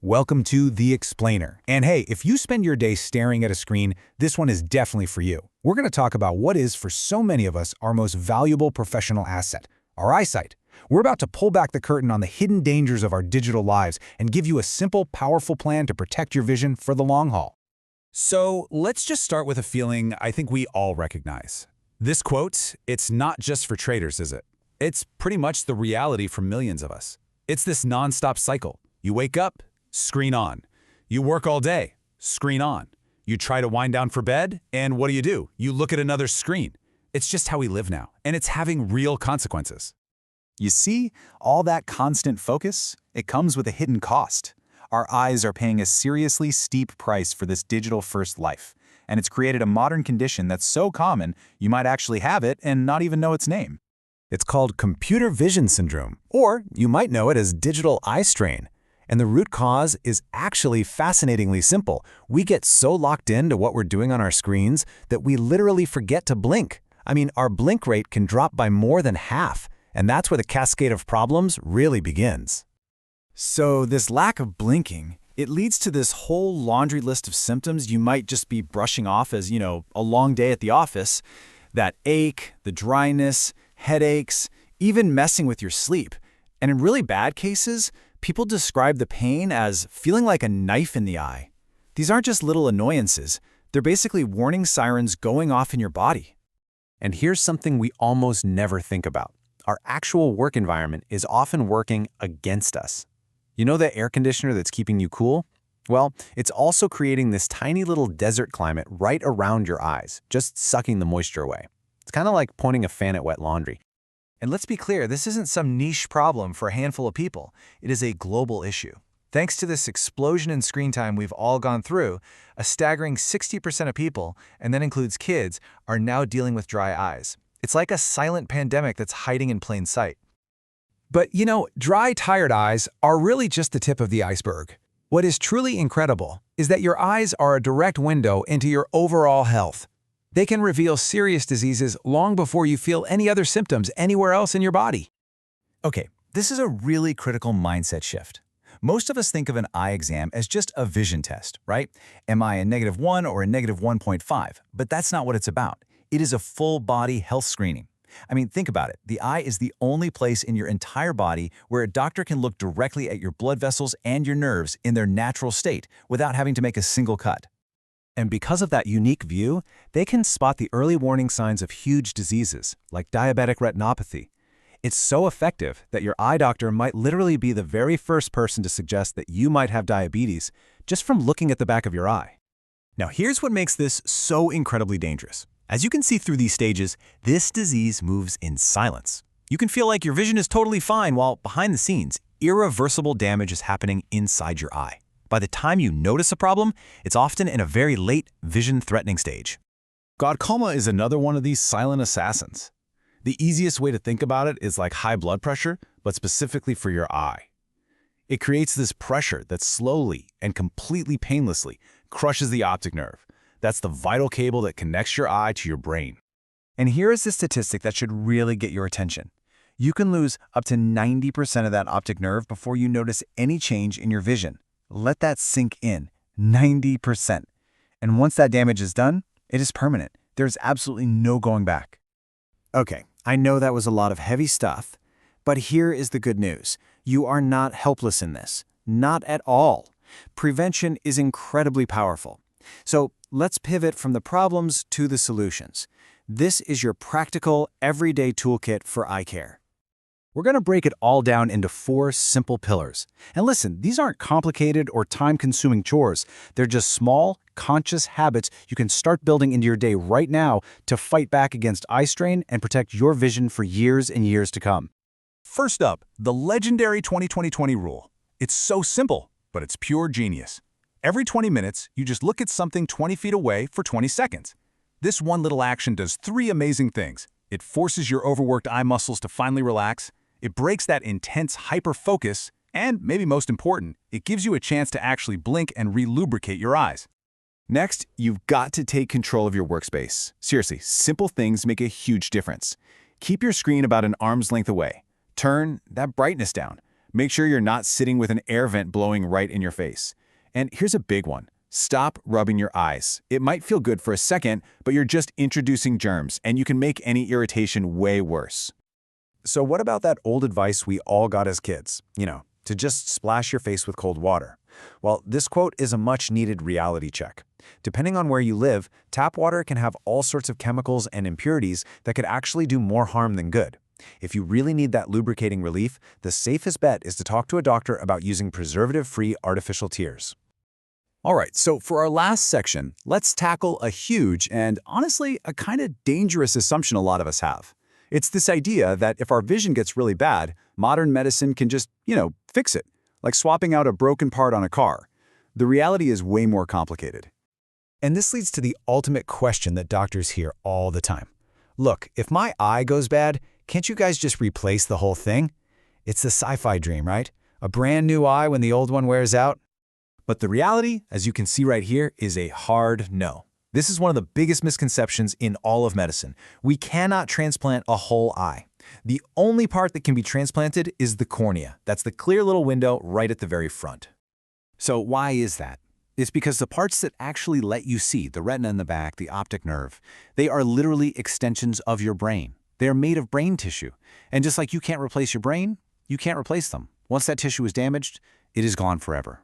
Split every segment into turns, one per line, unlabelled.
Welcome to The Explainer. And hey, if you spend your day staring at a screen, this one is definitely for you. We're going to talk about what is, for so many of us, our most valuable professional asset, our eyesight. We're about to pull back the curtain on the hidden dangers of our digital lives and give you a simple, powerful plan to protect your vision for the long haul. So let's just start with a feeling I think we all recognize. This quote, it's not just for traders, is it? It's pretty much the reality for millions of us. It's this nonstop cycle. You wake up, screen on. You work all day, screen on. You try to wind down for bed, and what do? You look at another screen. It's just how we live now, and it's having real consequences.
You see, all that constant focus, it comes with a hidden cost. Our eyes are paying a seriously steep price for this digital-first life, and it's created a modern condition that's so common you might actually have it and not even know its name.
It's called computer vision syndrome, or you might know it as digital eye strain. And the root cause is actually fascinatingly simple. We get so locked into what we're doing on our screens that we literally forget to blink. I mean, our blink rate can drop by more than half, and that's where the cascade of problems really begins.
So this lack of blinking, it leads to this whole laundry list of symptoms you might just be brushing off as, a long day at the office. That ache, the dryness, headaches, even messing with your sleep. And in really bad cases, people describe the pain as feeling like a knife in the eye. These aren't just little annoyances. They're basically warning sirens going off in your body.
And here's something we almost never think about. Our actual work environment is often working against us. You know that air conditioner that's keeping you cool? Well, it's also creating this tiny little desert climate right around your eyes, just sucking the moisture away. It's kind of like pointing a fan at wet laundry.
And let's be clear, this isn't some niche problem for a handful of people. It is a global issue. Thanks to this explosion in screen time we've all gone through, a staggering 60% of people, and that includes kids, are now dealing with dry eyes. It's like a silent pandemic that's hiding in plain sight.
But dry, tired eyes are really just the tip of the iceberg. What is truly incredible is that your eyes are a direct window into your overall health. They can reveal serious diseases long before you feel any other symptoms anywhere else in your body.
Okay, this is a really critical mindset shift. Most of us think of an eye exam as just a vision test, right? Am I a -1 or a -1.5? But that's not what it's about. It is a full-body health screening. I mean, think about it. The eye is the only place in your entire body where a doctor can look directly at your blood vessels and your nerves in their natural state without having to make a single cut. And because of that unique view, they can spot the early warning signs of huge diseases, like diabetic retinopathy. It's so effective that your eye doctor might literally be the very first person to suggest that you might have diabetes just from looking at the back of your eye. Now, here's what makes this so incredibly dangerous. As you can see through these stages, this disease moves in silence. You can feel like your vision is totally fine while behind the scenes, irreversible damage is happening inside your eye. By the time you notice a problem, it's often in a very late, vision-threatening stage. Glaucoma is another one of these silent assassins. The easiest way to think about it is like high blood pressure, but specifically for your eye. It creates this pressure that slowly and completely painlessly crushes the optic nerve. That's the vital cable that connects your eye to your brain. And here is the statistic that should really get your attention. You can lose up to 90% of that optic nerve before you notice any change in your vision. Let that sink in, 90%. And once that damage is done, it is permanent. There's absolutely no going back. Okay, I know that was a lot of heavy stuff, but here is the good news. You are not helpless in this. Not at all. Prevention is incredibly powerful. So let's pivot from the problems to the solutions. This is your practical, everyday toolkit for eye care. We're going to break it all down into 4 simple pillars. And listen, these aren't complicated or time-consuming chores. They're just small, conscious habits you can start building into your day right now to fight back against eye strain and protect your vision for years and years to come.
First up, the legendary 20-20-20 rule. It's so simple, but it's pure genius. Every 20 minutes, you just look at something 20 feet away for 20 seconds. This one little action does 3 amazing things. It forces your overworked eye muscles to finally relax. It breaks that intense hyper-focus, and maybe most important, it gives you a chance to actually blink and re-lubricate your eyes.
Next, you've got to take control of your workspace. Seriously, simple things make a huge difference. Keep your screen about an arm's length away. Turn that brightness down. Make sure you're not sitting with an air vent blowing right in your face. And here's a big one. Stop rubbing your eyes. It might feel good for a second, but you're just introducing germs, and you can make any irritation way worse.
So what about that old advice we all got as kids? To just splash your face with cold water. Well, this quote is a much-needed reality check. Depending on where you live, tap water can have all sorts of chemicals and impurities that could actually do more harm than good. If you really need that lubricating relief, the safest bet is to talk to a doctor about using preservative-free artificial tears.
All right, so for our last section, let's tackle a huge and honestly a kind of dangerous assumption a lot of us have. It's this idea that if our vision gets really bad, modern medicine can just, fix it, like swapping out a broken part on a car. The reality is way more complicated.
And this leads to the ultimate question that doctors hear all the time. Look, if my eye goes bad, can't you guys just replace the whole thing? It's the sci-fi dream, right? A brand new eye when the old one wears out?
But the reality, as you can see right here, is a hard no. This is one of the biggest misconceptions in all of medicine. We cannot transplant a whole eye. The only part that can be transplanted is the cornea. That's the clear little window right at the very front.
So why is that? It's because the parts that actually let you see, the retina in the back, the optic nerve, they are literally extensions of your brain. They are made of brain tissue. And just like you can't replace your brain, you can't replace them. Once that tissue is damaged, it is gone forever.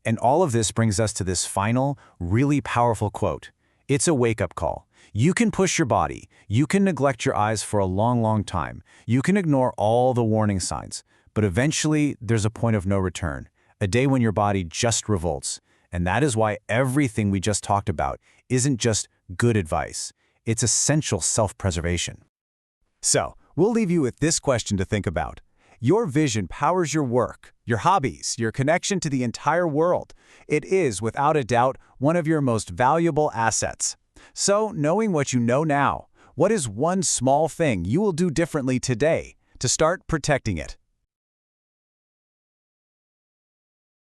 And all of this brings us to this final, really powerful quote. It's a wake-up call. You can push your body. You can neglect your eyes for a long, long time. You can ignore all the warning signs. But eventually, there's a point of no return, a day when your body just revolts. And that is why everything we just talked about isn't just good advice. It's essential self-preservation. So, we'll leave you with this question to think about. Your vision powers your work, your hobbies, your connection to the entire world. It is, without a doubt, one of your most valuable assets. So, knowing what you know now, what is one small thing you will do differently today to start protecting it?